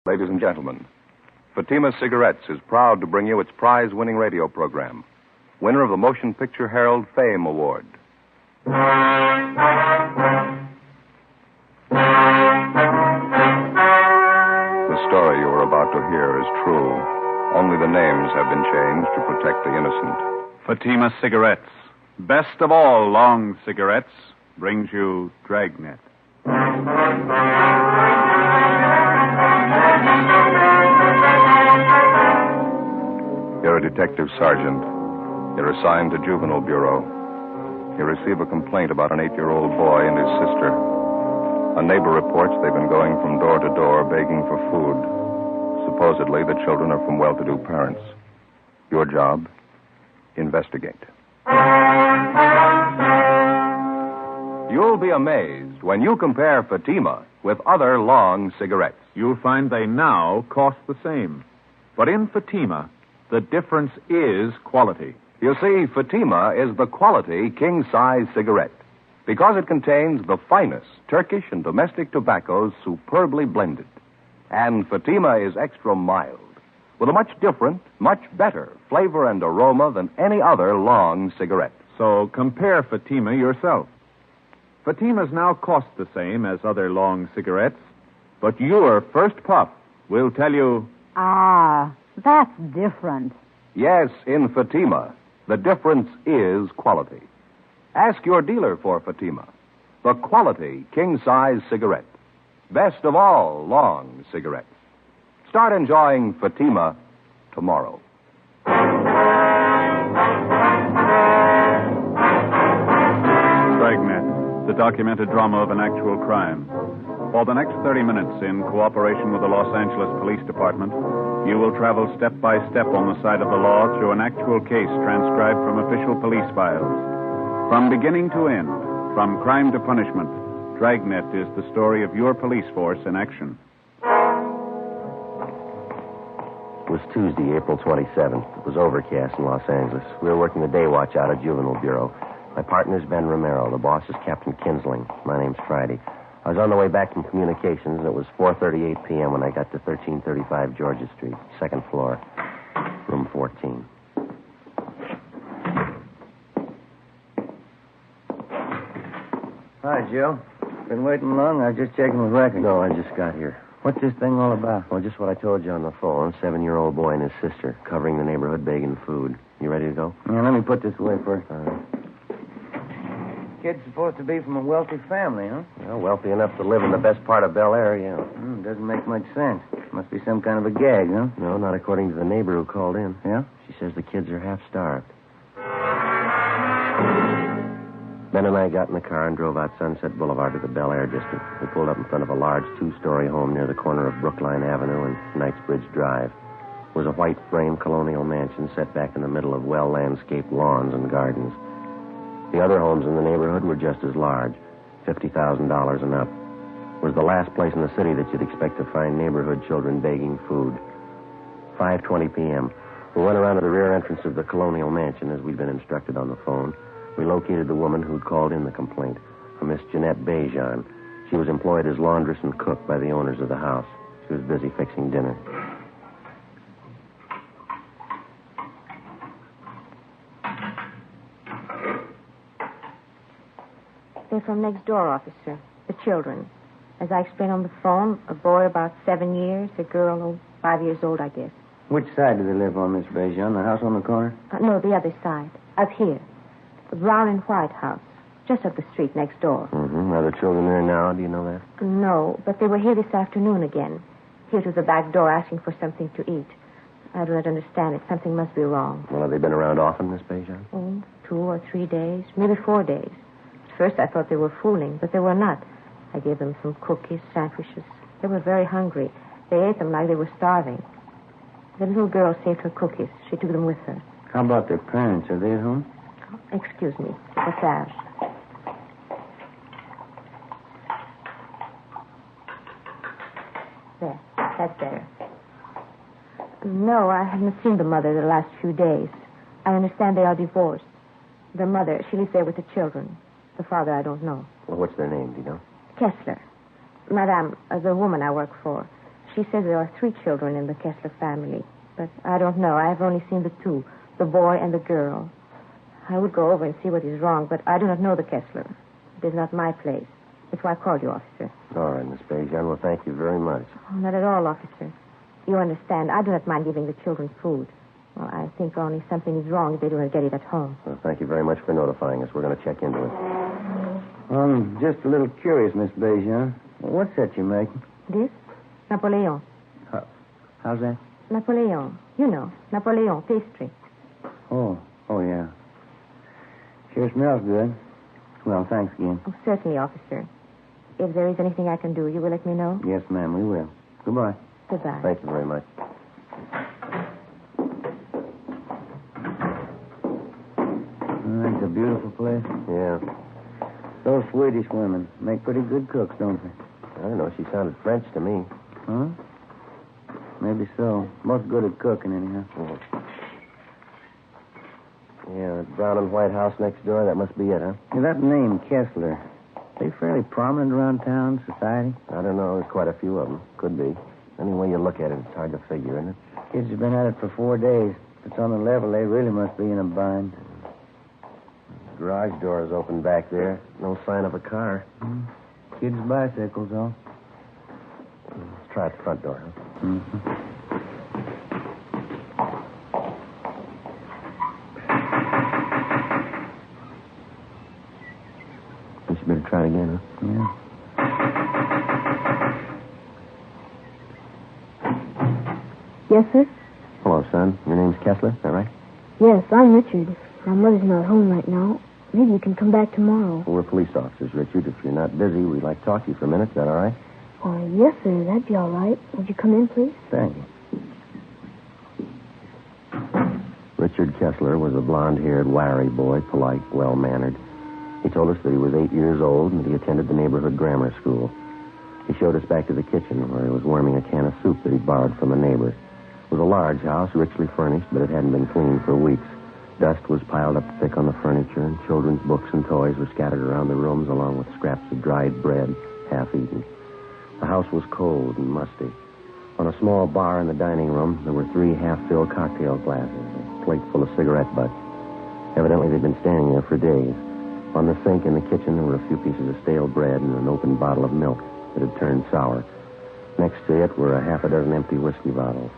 Ladies and gentlemen, Fatima Cigarettes is proud to bring you its prize-winning radio program, winner of the Motion Picture Herald Fame Award. The story you are about to hear is true. Only the names have been changed to protect the innocent. Fatima Cigarettes, best of all long cigarettes, brings you Dragnet. You're a detective sergeant. You're assigned to Juvenile Bureau. You receive a complaint about an 8-year-old boy and his sister. A neighbor reports they've been going from door to door begging for food. Supposedly, the children are from well-to-do parents. Your job? Investigate. You'll be amazed when you compare Fatima with other long cigarettes. You'll find they now cost the same. But in Fatima, the difference is quality. You see, Fatima is the quality king-size cigarette because it contains the finest Turkish and domestic tobaccos superbly blended. And Fatima is extra mild, with a much different, much better flavor and aroma than any other long cigarette. So compare Fatima yourself. Fatimas now cost the same as other long cigarettes, but your first puff will tell you... That's different. Yes, in Fatima, the difference is quality. Ask your dealer for Fatima, the quality king-size cigarette. Best of all long cigarettes. Start enjoying Fatima tomorrow. Dragnet, the documented drama of an actual crime. For the next 30 minutes, in cooperation with the Los Angeles Police Department, you will travel step by step on the side of the law through an actual case transcribed from official police files. From beginning to end, from crime to punishment, Dragnet is the story of your police force in action. It was Tuesday, April 27th. It was overcast in Los Angeles. We were working the day watch out at Juvenile Bureau. My partner's Ben Romero. The boss is Captain Kinsling. My name's Friday. I was on the way back from communications, and it was 4:38 p.m. when I got to 1335 Georgia Street, second floor, room 14. Hi, Joe. Been waiting long? I was just checking with records. No, I just got here. What's this thing all about? Well, just what I told you on the phone. 7-year-old boy and his sister covering the neighborhood begging food. You ready to go? Yeah, let me put this away first. All right. Kid's supposed to be from a wealthy family, huh? Well, wealthy enough to live in the best part of Bel Air, yeah. Doesn't make much sense. Must be some kind of a gag, huh? No, not according to the neighbor who called in. Yeah? She says the kids are half-starved. Ben and I got in the car and drove out Sunset Boulevard to the Bel Air district. We pulled up in front of a large 2-story home near the corner of Brookline Avenue and Knightsbridge Drive. It was a white frame colonial mansion set back in the middle of well-landscaped lawns and gardens. The other homes in the neighborhood were just as large, $50,000 and up. It was the last place in the city that you'd expect to find neighborhood children begging food. 5:20 p.m. We went around to the rear entrance of the colonial mansion as we'd been instructed on the phone. We located the woman who'd called in the complaint, a Miss Jeanette Bejan. She was employed as laundress and cook by the owners of the house. She was busy fixing dinner. They're from next door, officer. The children. As I explained on the phone, a boy about 7 years, a girl 5 years old, I guess. Which side do they live on, Miss Bejan? The house on the corner? No, the other side. Up here. The brown and white house. Just up the street next door. Mm-hmm. Are the children there now? Do you know that? No, but they were here this afternoon again. Here to the back door asking for something to eat. I do not understand it. Something must be wrong. Well, have they been around often, Miss Bejan? 2 or 3 days, maybe 4 days. At first I thought they were fooling, but they were not. I gave them some cookies, sandwiches. They were very hungry. They ate them like they were starving. The little girl saved her cookies. She took them with her. How about their parents? Are they at home? Excuse me. What's that? There. That's better. No, I haven't seen the mother the last few days. I understand they are divorced. The mother, she lives there with the children. The father, I don't know. Well, what's their name, do you know? Kessler. Madame, the woman I work for. She says there are 3 children in the Kessler family. But I don't know. I have only seen the 2, the boy and the girl. I would go over and see what is wrong, but I do not know the Kessler. It is not my place. That's why I called you, officer. All right, Miss Bejan. Well, thank you very much. Oh, not at all, officer. You understand, I do not mind giving the children food. Well, I think only something is wrong if they do not get it at home. Well, thank you very much for notifying us. We're going to check into it. I'm just a little curious, Miss Bejan. What's that you're making? This? Napoleon. How's that? Napoleon. You know, Napoleon pastry. Oh, yeah. Sure smells good. Well, thanks again. Oh, certainly, officer. If there is anything I can do, you will let me know? Yes, ma'am, we will. Goodbye. Goodbye. Thank you very much. It's a beautiful place. Yeah. Those Swedish women make pretty good cooks, don't they? I don't know. She sounded French to me. Huh? Maybe so. Most good at cooking, anyhow. Yeah, that brown and white house next door, that must be it, huh? Hey, that name, Kessler, they fairly prominent around town, society? I don't know. There's quite a few of them. Could be. Any way you look at it, it's hard to figure, isn't it? Kids have been at it for 4 days. If it's on the level, they really must be in a bind. The garage door is open back there. No sign of a car. Kids' bicycles, though. Let's try the front door, huh? Mm-hmm. Guess you better try it again, huh? Yeah. Yes, sir? Hello, son. Your name's Kessler, is that right? Yes, I'm Richard. My mother's not home right now. Maybe you can come back tomorrow. Well, we're police officers, Richard. If you're not busy, we'd like to talk to you for a minute. Is that all right? Yes, sir. That'd be all right. Would you come in, please? Thank you. Richard Kessler was a blonde-haired, wiry boy, polite, well-mannered. He told us that he was 8 years old and that he attended the neighborhood grammar school. He showed us back to the kitchen where he was warming a can of soup that he'd borrowed from a neighbor. It was a large house, richly furnished, but it hadn't been cleaned for weeks. Dust was piled up thick on the furniture, and children's books and toys were scattered around the rooms along with scraps of dried bread, half-eaten. The house was cold and musty. On a small bar in the dining room, there were 3 half-filled cocktail glasses, a plate full of cigarette butts. Evidently, they'd been standing there for days. On the sink in the kitchen, there were a few pieces of stale bread and an open bottle of milk that had turned sour. Next to it were a half a dozen empty whiskey bottles.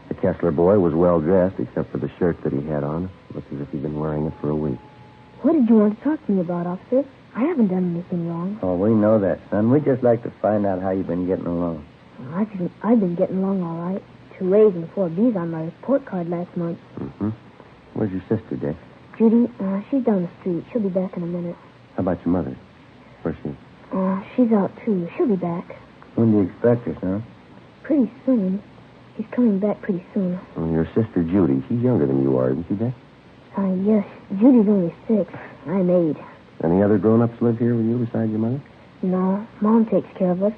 The Kessler boy was well-dressed, except for the shirt that he had on. It looked as if he'd been wearing it for a week. What did you want to talk to me about, officer? I haven't done anything wrong. Oh, we know that, son. We'd just like to find out how you've been getting along. I've been getting along all right. 2 A's and 4 B's on my report card last month. Mm-hmm. Where's your sister, Dick? Judy, she's down the street. She'll be back in a minute. How about your mother? Where's she? She's out, too. She'll be back. When do you expect her, son? Pretty soon. She's coming back pretty soon. Well, your sister, Judy, she's younger than you are, isn't she, Dick? Yes. Judy's only 6. I'm 8. Any other grown-ups live here with you besides your mother? No, Mom takes care of us.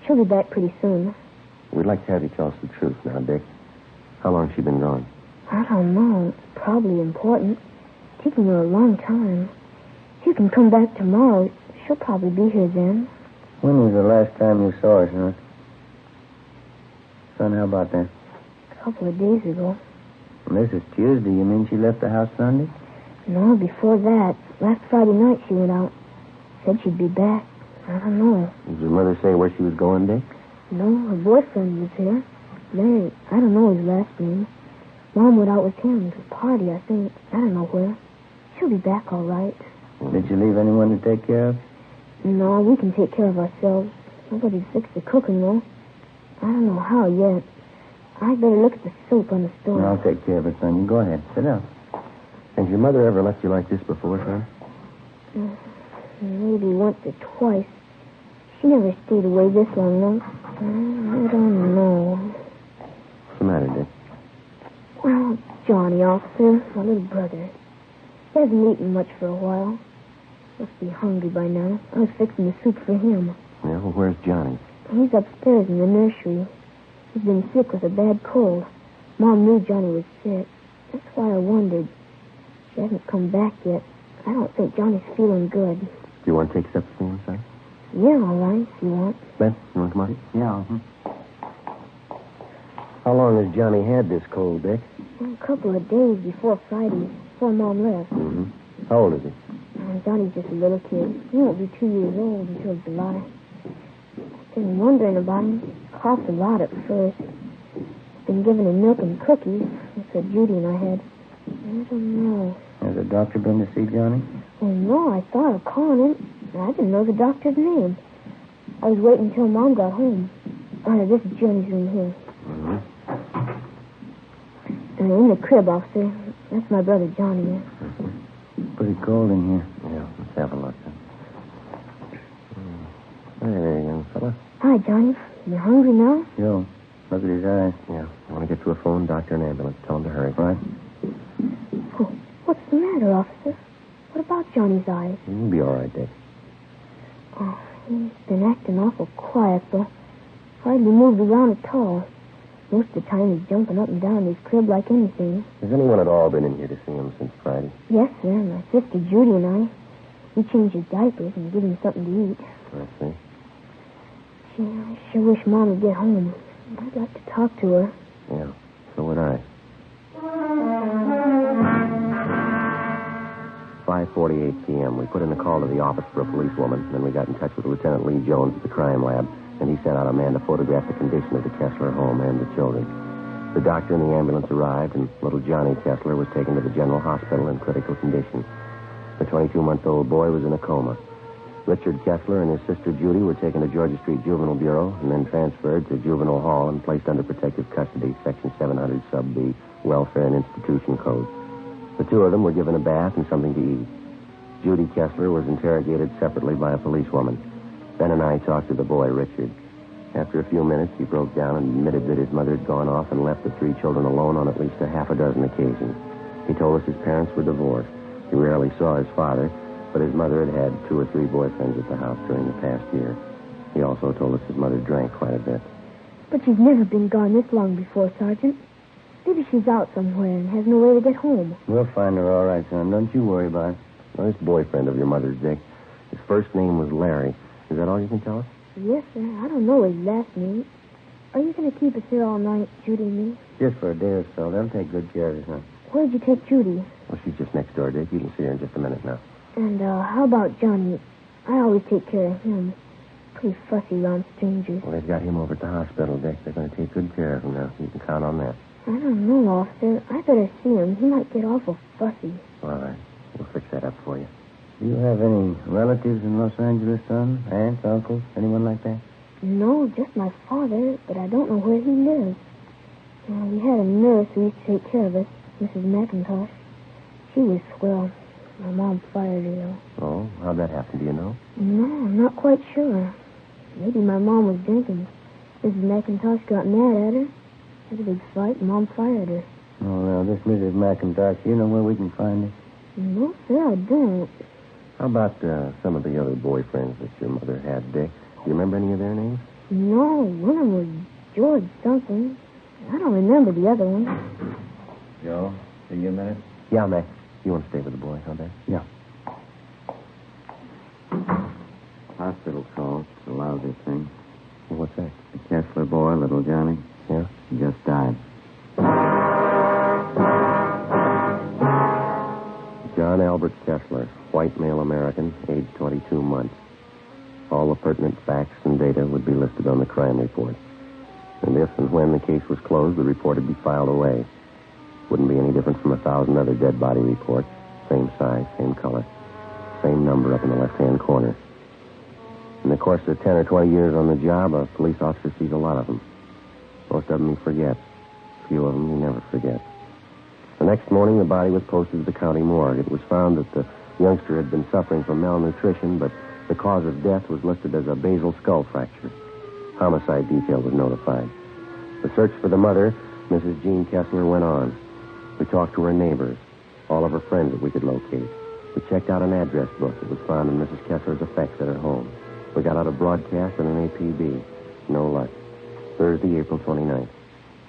She'll be back pretty soon. We'd like to have you tell us the truth now, Dick. How long's she been gone? I don't know. It's probably important. Taking her a long time. If you can come back tomorrow, she'll probably be here then. When was the last time you saw her, son? Son, how about that? A couple of days ago. Well, this is Tuesday. You mean she left the house Sunday? No, before that. Last Friday night she went out. Said she'd be back. I don't know. Did your mother say where she was going, Dick? No, her boyfriend was here. Larry, I don't know his last name. Mom went out with him to a party, I think. I don't know where. She'll be back all right. Did you leave anyone to take care of? No, we can take care of ourselves. Nobody's fixed the cooking, though. I don't know how yet. I'd better look at the soup on the stove. No, I'll take care of it, son. You go ahead. Sit down. Has your mother ever left you like this before, son? Maybe once or twice. She never stayed away this long, though. I don't know. What's the matter, Dick? Well, Johnny, officer, my little brother. He hasn't eaten much for a while. Must be hungry by now. I was fixing the soup for him. Yeah, well, where's Johnny? He's upstairs in the nursery. He's been sick with a bad cold. Mom knew Johnny was sick. That's why I wondered. She hasn't come back yet. I don't think Johnny's feeling good. Do you want to take steps for him, son? Yeah, all right, if you want. Ben, you want to come on? Yeah. How long has Johnny had this cold, Dick? A couple of days before Friday, before Mom left. Mm-hmm. How old is he? Johnny's just a little kid. He won't be 2 years old until July. I've been wondering about him. He coughed a lot at first. Been giving him milk and cookies. That's what Judy and I had. I don't know. Has the doctor been to see Johnny? Oh, no, I thought of calling him. I didn't know the doctor's name. I was waiting until Mom got home. This is Johnny's room here. Mm-hmm. In the crib, officer. That's my brother Johnny. Pretty cold in here. Yeah, let's have a look. Hey there, young fella. Hi, Johnny. You hungry now? Joe, look at his eyes. Yeah, want to get to a phone, doctor, and ambulance. Tell him to hurry. Right? Oh, what's the matter, officer? What about Johnny's eyes? He'll be all right, Dick. Oh, he's been acting awful quiet, but hardly moved around at all. Most of the time he's jumping up and down in his crib like anything. Has anyone at all been in here to see him since Friday? Yes, sir. My sister Judy and I. We change his diapers and give him something to eat. I see. Gee, I sure wish Mom would get home. I'd like to talk to her. Yeah, so would I. 5:48 p.m. We put in a call to the office for a policewoman, then we got in touch with Lieutenant Lee Jones at the crime lab, and he sent out a man to photograph the condition of the Kessler home and the children. The doctor and the ambulance arrived, and little Johnny Kessler was taken to the general hospital in critical condition. The 22-month-old boy was in a coma. Richard Kessler and his sister Judy were taken to Georgia Street Juvenile Bureau and then transferred to Juvenile Hall and placed under protective custody, Section 700 Sub B, Welfare and Institution Code. The two of them were given a bath and something to eat. Judy Kessler was interrogated separately by a policewoman. Ben and I talked to the boy, Richard. After a few minutes, he broke down and admitted that his mother had gone off and left the three children alone on at least a half a dozen occasions. He told us his parents were divorced. He rarely saw his father, but his mother had had 2 or 3 boyfriends at the house during the past year. He also told us his mother drank quite a bit. But she's never been gone this long before, Sergeant. Maybe she's out somewhere and has no way to get home. We'll find her all right, son. Don't you worry about it. Now, this boyfriend of your mother's, Dick, his first name was Larry. Is that all you can tell us? Yes, sir. I don't know his last name. Are you going to keep us here all night, Judy and me? Just for a day or so. They'll take good care of you, son. Where'd you take Judy? Well, she's just next door, Dick. You can see her in just a minute now. And how about Johnny? I always take care of him. Pretty fussy around strangers. Well, they've got him over at the hospital, Dick. They're going to take good care of him now. You can count on that. I don't know, officer. I better see him. He might get awful fussy. All right. We'll fix that up for you. Do you have any relatives in Los Angeles, son? Aunts, uncles, anyone like that? No, just my father, but I don't know where he lives. We had a nurse who used to take care of us, Mrs. McIntosh. She was swell. My mom fired her, though. Oh, how'd that happen? Do you know? No, I'm not quite sure. Maybe my mom was drinking. Mrs. McIntosh got mad at her. Had a big fight, and Mom fired her. Oh, now, this Mrs. McIntosh, you know where we can find her? No, sir, I don't. How about some of the other boyfriends that your mother had, Dick? Do you remember any of their names? No, one of them was George something. I don't remember the other one. Joe, see you a minute? Yeah, Mac. You want to stay with the boy, huh, Ben? Yeah. Hospital call. It's a lousy thing. Well, what's that? The Kessler boy, little Johnny. Yeah? He just died. John Albert Kessler, white male American, age 22 months. All the pertinent facts and data would be listed on the crime report. And if and when the case was closed, the report would be filed away. Wouldn't be any different from 1,000 other dead body reports. Same size, same color, same number up in the left-hand corner. In the course of 10 or 20 years on the job, a police officer sees a lot of them. Most of them he forgets. A few of them he never forgets. The next morning, the body was posted to the county morgue. It was found that the youngster had been suffering from malnutrition, but the cause of death was listed as a basal skull fracture. Homicide detail was notified. The search for the mother, Mrs. Jean Kessler, went on. We talked to her neighbors, all of her friends that we could locate. We checked out an address book that was found in Mrs. Kessler's effects at her home. We got out a broadcast and an APB. No luck. Thursday, April 29th.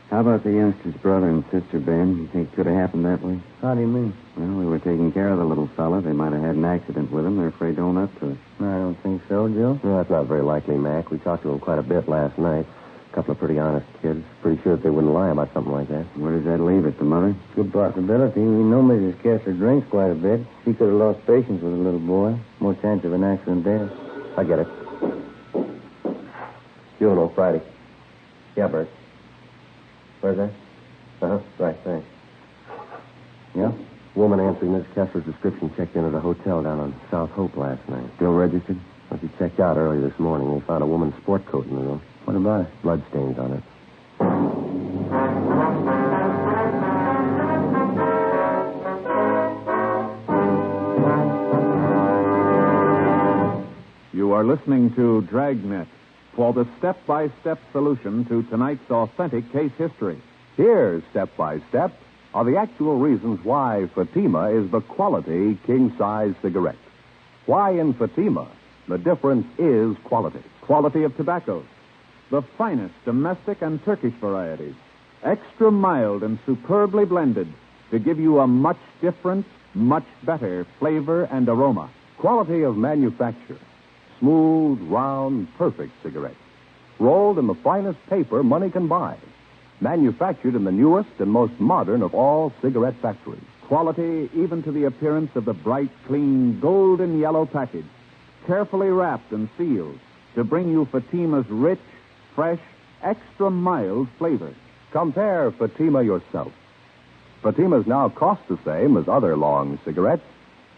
How about the youngster's brother and sister, Ben? You think it could have happened that way? How do you mean? Well, we were taking care of the little fella. They might have had an accident with him. They're afraid to own up to it. I don't think so, Joe. No, that's not very likely, Mac. We talked to him quite a bit last night. A couple of pretty honest kids. Pretty sure that they wouldn't lie about something like that. Where does that leave it, the mother? Good possibility. We know Mrs. Kessler drinks quite a bit. She could have lost patience with a little boy. More chance of an accident there. I get it. Juvenile, Friday. Yeah, Bert. Where's that? Uh-huh. Right, thanks. Yeah? Woman answering Miss Kessler's description checked into the hotel down on South Hope last night. Still registered? Well, she checked out early this morning. They found a woman's sport coat in the room. What about it? Bloodstains on it. You are listening to Dragnet for the step-by-step solution to tonight's authentic case history. Here's step-by-step are the actual reasons why Fatima is the quality king-size cigarette. Why in Fatima the difference is quality. Quality of tobaccos. The finest domestic and Turkish varieties. Extra mild and superbly blended to give you a much different, much better flavor and aroma. Quality of manufacture. Smooth, round, perfect cigarettes. Rolled in the finest paper money can buy. Manufactured in the newest and most modern of all cigarette factories. Quality even to the appearance of the bright, clean, golden yellow package. Carefully wrapped and sealed to bring you Fatima's rich, fresh, extra mild flavor. Compare Fatima yourself. Fatima's now cost the same as other long cigarettes,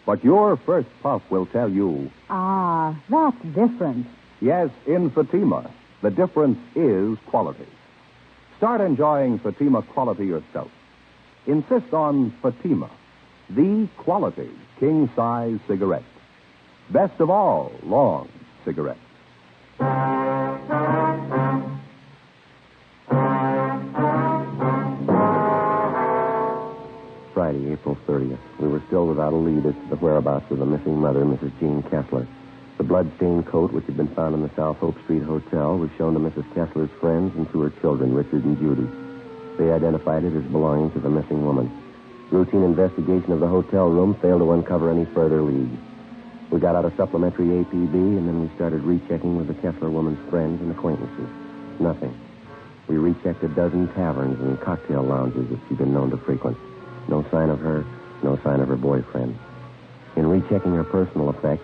but your first puff will tell you... Ah, that's different. Yes, in Fatima, the difference is quality. Start enjoying Fatima quality yourself. Insist on Fatima, the quality king-size cigarette. Best of all, long cigarettes. Friday, April 30th. We were still without a lead as to the whereabouts of the missing mother, Mrs. Jean Kessler. The blood-stained coat, which had been found in the South Hope Street Hotel, was shown to Mrs. Kessler's friends and to her children, Richard and Judy. They identified it as belonging to the missing woman. Routine investigation of the hotel room failed to uncover any further leads. We got out a supplementary APB, and then we started rechecking with the Kessler woman's friends and acquaintances. Nothing. We rechecked a dozen taverns and cocktail lounges that she'd been known to frequent. No sign of her, no sign of her boyfriend. In rechecking her personal effects,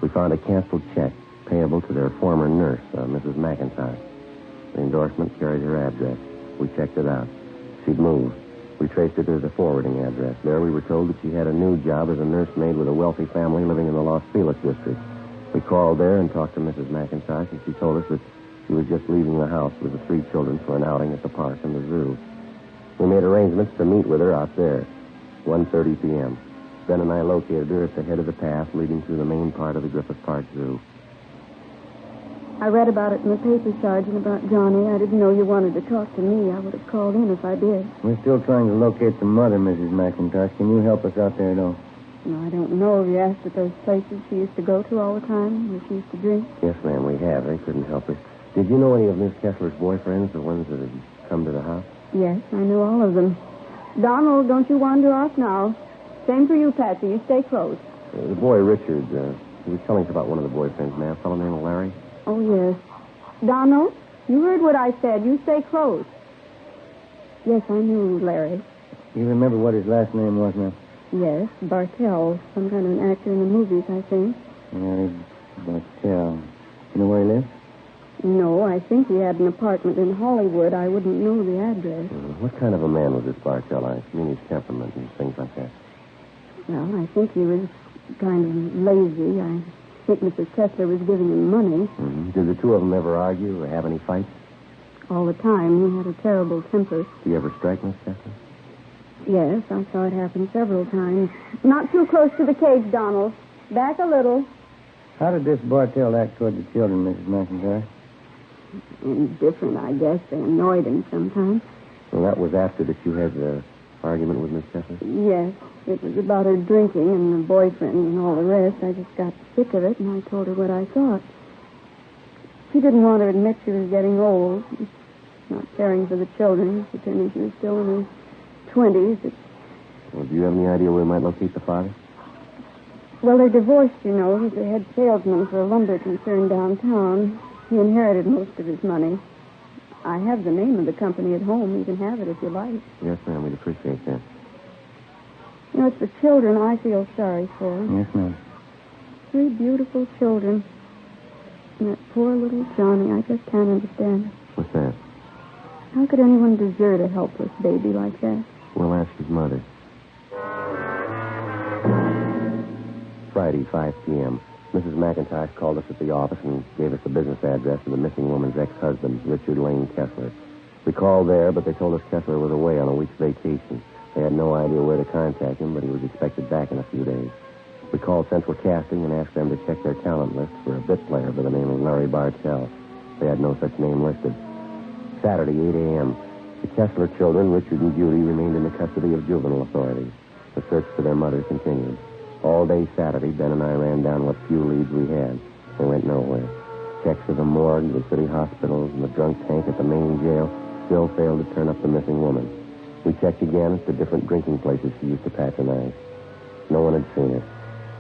we found a canceled check payable to their former nurse, Mrs. McIntyre. The endorsement carried her address. We checked it out. She'd moved. We traced it to the forwarding address. There we were told that she had a new job as a nursemaid with a wealthy family living in the Los Feliz district. We called there and talked to Mrs. McIntyre, and she told us that she was just leaving the house with the 3 children for an outing at the park and the zoo. We made arrangements to meet with her out there, 1:30 p.m. Ben and I located her at the head of the path leading through the main part of the Griffith Park Zoo. I read about it in the paper, Sergeant, about Johnny. I didn't know you wanted to talk to me. I would have called in if I did. We're still trying to locate the mother, Mrs. McIntosh. Can you help us out there at all? No, I don't know. Have you asked at those places she used to go to all the time, where she used to drink? Yes, ma'am, we have. They couldn't help her. Did you know any of Miss Kessler's boyfriends, the ones that had come to the house? Yes, I knew all of them. Donald, don't you wander off now. Same for you, Patsy. You stay close. The boy, Richard, he was telling us about one of the boyfriends, ma'am, a fellow named Larry. Oh, yes. Donald, you heard what I said. You stay close. Yes, I knew Larry. You remember what his last name was, ma'am? Yes, Bartell. Some kind of an actor in the movies, I think. Larry Bartell. You know where he lives? No, I think he had an apartment in Hollywood. I wouldn't know the address. What kind of a man was this Bartell? I mean his temperament and things like that. Well, I think he was kind of lazy. I think Mrs. Kessler was giving him money. Mm-hmm. Did the two of them ever argue or have any fights? All the time. He had a terrible temper. Did he ever strike Miss Kessler? Yes, I saw it happen several times. Not too close to the cage, Donald. Back a little. How did this Bartell act toward the children, Mrs. McIntyre? Different, I guess. They annoyed him sometimes. Well, that was after that you had the argument with Miss Kessler? Yes. It was about her drinking and the boyfriend and all the rest. I just got sick of it, and I told her what I thought. She didn't want to admit she was getting old, not caring for the children, pretending she was still in her 20s. Well, do you have any idea where we might locate the father? Well, they're divorced, you know. He's the head salesman for a lumber concern downtown. He inherited most of his money. I have the name of the company at home. You can have it if you like. Yes, ma'am. We'd appreciate that. You know, it's the children I feel sorry for. Yes, ma'am. 3 beautiful children. And that poor little Johnny, I just can't understand it. What's that? How could anyone desert a helpless baby like that? We'll ask his mother. Friday, 5 p.m. Mrs. McIntosh called us at the office and gave us the business address of the missing woman's ex-husband, Richard Lane Kessler. We called there, but they told us Kessler was away on a week's vacation. They had no idea where to contact him, but he was expected back in a few days. We called Central Casting and asked them to check their talent list for a bit player by the name of Larry Bartell. They had no such name listed. Saturday, 8 a.m. The Kessler children, Richard and Judy, remained in the custody of juvenile authorities. The search for their mother continued. All day Saturday, Ben and I ran down what few leads we had. They went nowhere. Checks to the morgue, the city hospitals, and the drunk tank at the main jail still failed to turn up the missing woman. We checked again at the different drinking places she used to patronize. No one had seen her.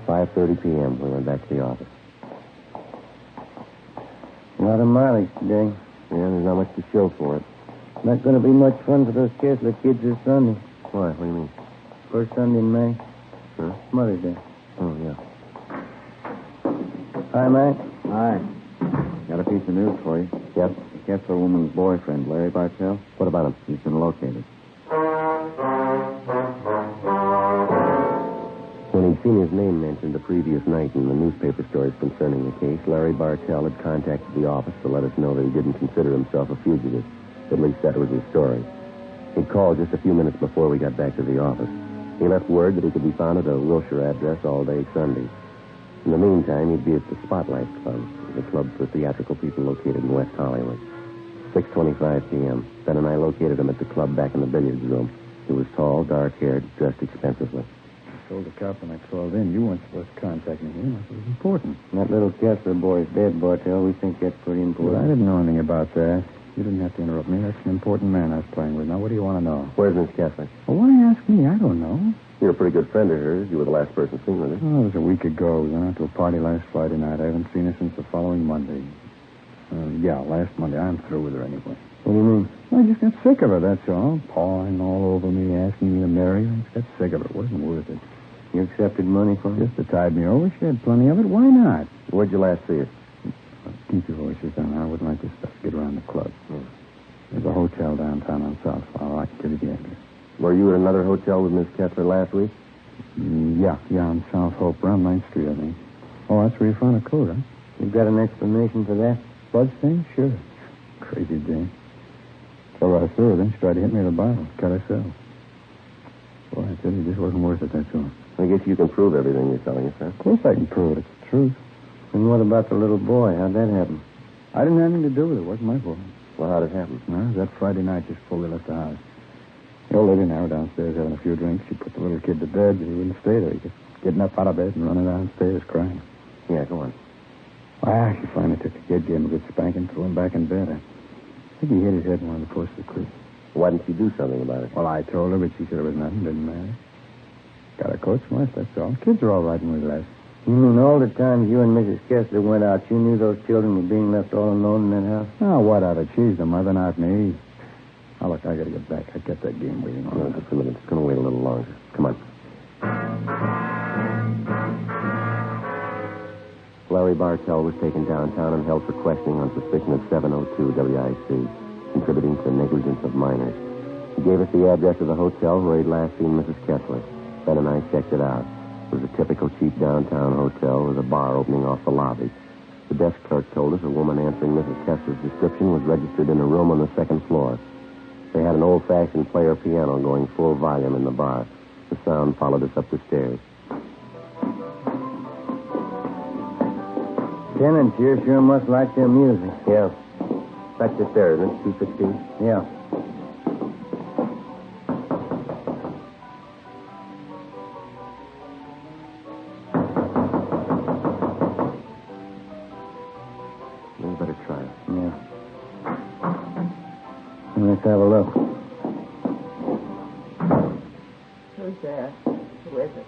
5:30 p.m., we went back to the office. A lot of mileage today. Yeah, there's not much to show for it. Not going to be much fun for those Kessler kids this Sunday. Why? What do you mean? First Sunday in May. Huh? Mother's Day. Oh, yeah. Hi, Mac. Hi. Got a piece of news for you. Yep. The Kessler woman's boyfriend, Larry Bartell. What about him? He's been located. When he'd seen his name mentioned the previous night in the newspaper stories concerning the case, Larry Bartell had contacted the office to let us know that he didn't consider himself a fugitive. At least that was his story. He'd called just a few minutes before we got back to the office. He left word that he could be found at a Wilshire address all day Sunday. In the meantime, he'd be at the Spotlight Club, the club for theatrical people located in West Hollywood. 6:25 p.m. Ben and I located him at the club back in the billiards room. He was tall, dark-haired, dressed expensively. I told the cop when I called in you weren't supposed to contact me. It was important. That little Kessler boy's dead, Bartell. We think that's pretty important. Well, I didn't know anything about that. You didn't have to interrupt me. That's an important man I was playing with. Now, what do you want to know? Where's Miss Kessler? Well, why ask me? I don't know. You're a pretty good friend of hers. You were the last person seen with her. Oh, it was a week ago. We went out to a party last Friday night. I haven't seen her since the following Monday. Last Monday. I'm through with her anyway. What do you mean? Well, I just got sick of her, that's all. Pawing all over me, asking me to marry her. I just got sick of it. It wasn't worth it. You accepted money for her? Just to tide me over. She had plenty of it. Why not? Where'd you last see her? Keep your voices down. I wouldn't like this stuff to get around the club. There's a hotel downtown on South Flower. I can give you the address. Were you at another hotel with Miss Kessler last week? Yeah, on South Hope, around 9th Street, I think. Oh, that's where you found a coat, huh? You got an explanation for that? Blood stain? Sure. Crazy Jane. Tell her I saw her, then she tried to hit me with a bottle. Cut herself. Boy, I tell you, it just wasn't worth it, that's all. I guess you can prove everything you're telling us, sir. Of course I can prove it. It's the truth. And what about the little boy? How'd that happen? I didn't have anything to do with it. It wasn't my fault. Well, how'd it happen? No, it was that Friday night just before we left the house. The old lady and I were downstairs having a few drinks. She put the little kid to bed, but he wouldn't stay there. He kept getting up out of bed and running downstairs crying. Yeah, go on. Well, she finally took the kid, gave him a good spanking, threw him back in bed. I think he hit his head in one of the posts of the crib. Why didn't you do something about it? Well, I told her, but she said it was nothing. Didn't matter. Got a coat smashed, that's all. Kids are all right when we left. You mean all the times you and Mrs. Kessler went out, you knew those children were being left all alone in that house? Oh, whatever. She's the mother, not me. Oh, look, I got to get back. I got that game waiting on. No, just a minute. It's going to wait a little longer. Come on. Larry Bartell was taken downtown and held for questioning on suspicion of 702 WIC, contributing to negligence of minors. He gave us the address of the hotel where he'd last seen Mrs. Kessler. Ben and I checked it out. It was a typical cheap downtown hotel with a bar opening off the lobby. The desk clerk told us a woman answering Mrs. Kessler's description was registered in a room on the second floor. They had an old-fashioned player piano going full volume in the bar. The sound followed us up the stairs. Tenants here sure must like their music. Yeah. Back the stairs, isn't it? 216? Yeah. We better try it. Yeah. Let's have a look. Who's there? Who is it?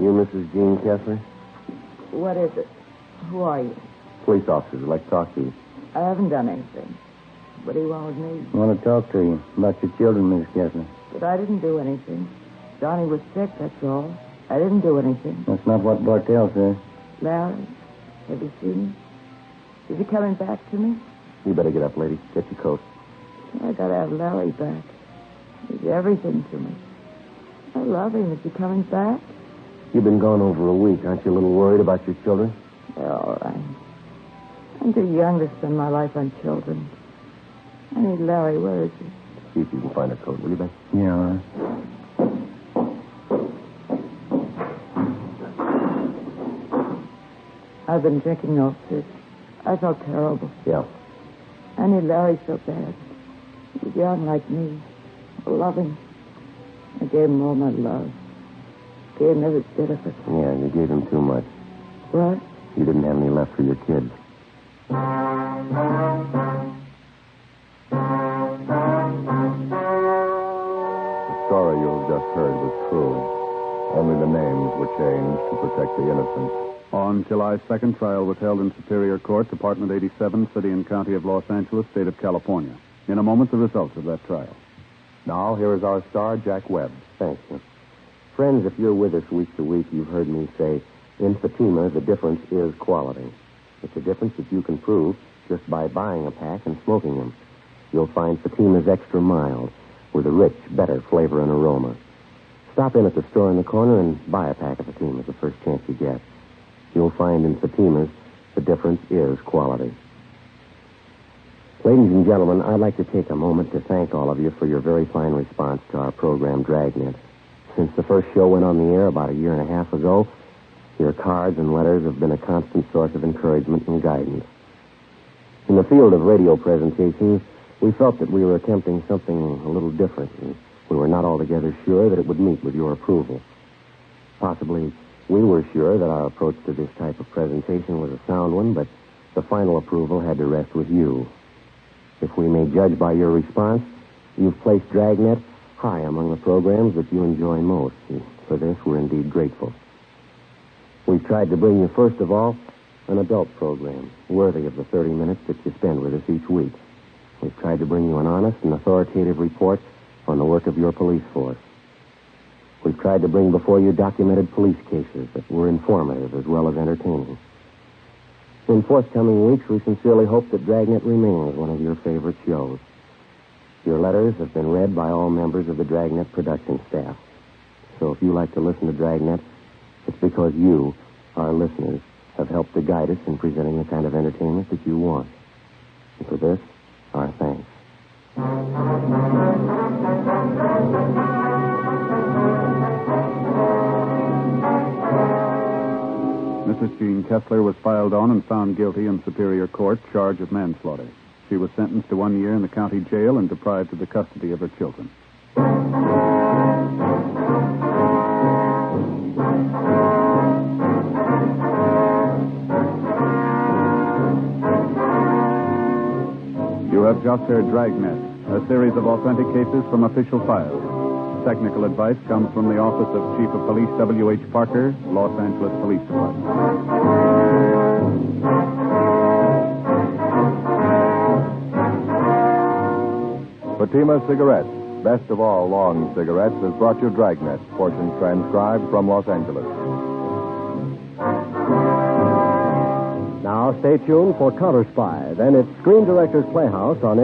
You Mrs. Jean Kessler? What is it? Who are you? Police officers would like to talk to you. I haven't done anything. What do you want with me? I want to talk to you about your children, Miss Kessler. But I didn't do anything. Johnny was sick, that's all. I didn't do anything. That's not what Bartell says. Larry, have you seen him? Is he coming back to me? You better get up, lady. Get your coat. I gotta have Larry back. He's everything to me. I love him. Is he coming back? You've been gone over a week. Aren't you a little worried about your children? They're all right. I'm too young to spend my life on children. I need Larry. Where is he? See if you can find a coat, will you, Ben? Yeah, all right. I've been drinking off this. I felt terrible. Yeah. I need Larry so bad. He was young like me. Loving. I gave him all my love. Gave him every bit of it. Yeah, you gave him too much. What? You didn't have any left for your kids. The story you have just heard was true. Only the names were changed to protect the innocent. On July 2nd, trial was held in Superior Court, Department 87, City and County of Los Angeles, State of California. In a moment, the results of that trial. Now, here is our star, Jack Webb. Thanks, sir. Friends, if you're with us week to week, you've heard me say, in Fatima, the difference is quality. It's a difference that you can prove just by buying a pack and smoking them. You'll find Fatima's extra mild, with a rich, better flavor and aroma. Stop in at the store in the corner and buy a pack of Fatimas the first chance you get. You'll find in Fatimas, the difference is quality. Ladies and gentlemen, I'd like to take a moment to thank all of you for your very fine response to our program, Dragnet. Since the first show went on the air about a year and a half ago, your cards and letters have been a constant source of encouragement and guidance. In the field of radio presentations, we felt that we were attempting something a little different, and we were not altogether sure that it would meet with your approval. Possibly, we were sure that our approach to this type of presentation was a sound one, but the final approval had to rest with you. If we may judge by your response, you've placed Dragnet high among the programs that you enjoy most, and for this we're indeed grateful. We've tried to bring you, first of all, an adult program worthy of the 30 minutes that you spend with us each week. We've tried to bring you an honest and authoritative report on the work of your police force. We've tried to bring before you documented police cases that were informative as well as entertaining. In forthcoming weeks, we sincerely hope that Dragnet remains one of your favorite shows. Your letters have been read by all members of the Dragnet production staff. So if you like to listen to Dragnet, it's because you, our listeners, have helped to guide us in presenting the kind of entertainment that you want. And for this, our thanks. Mrs. Jean Kessler was filed on and found guilty in Superior Court, charge of manslaughter. She was sentenced to 1 year in the county jail and deprived of the custody of her children. You have just heard Dragnet, a series of authentic cases from official files. Technical advice comes from the Office of Chief of Police W.H. Parker, Los Angeles Police Department. Fatima Cigarettes, best of all long cigarettes, has brought you Dragnet, portions transcribed from Los Angeles. Now stay tuned for Counter Spy. Then it's Screen Director's Playhouse on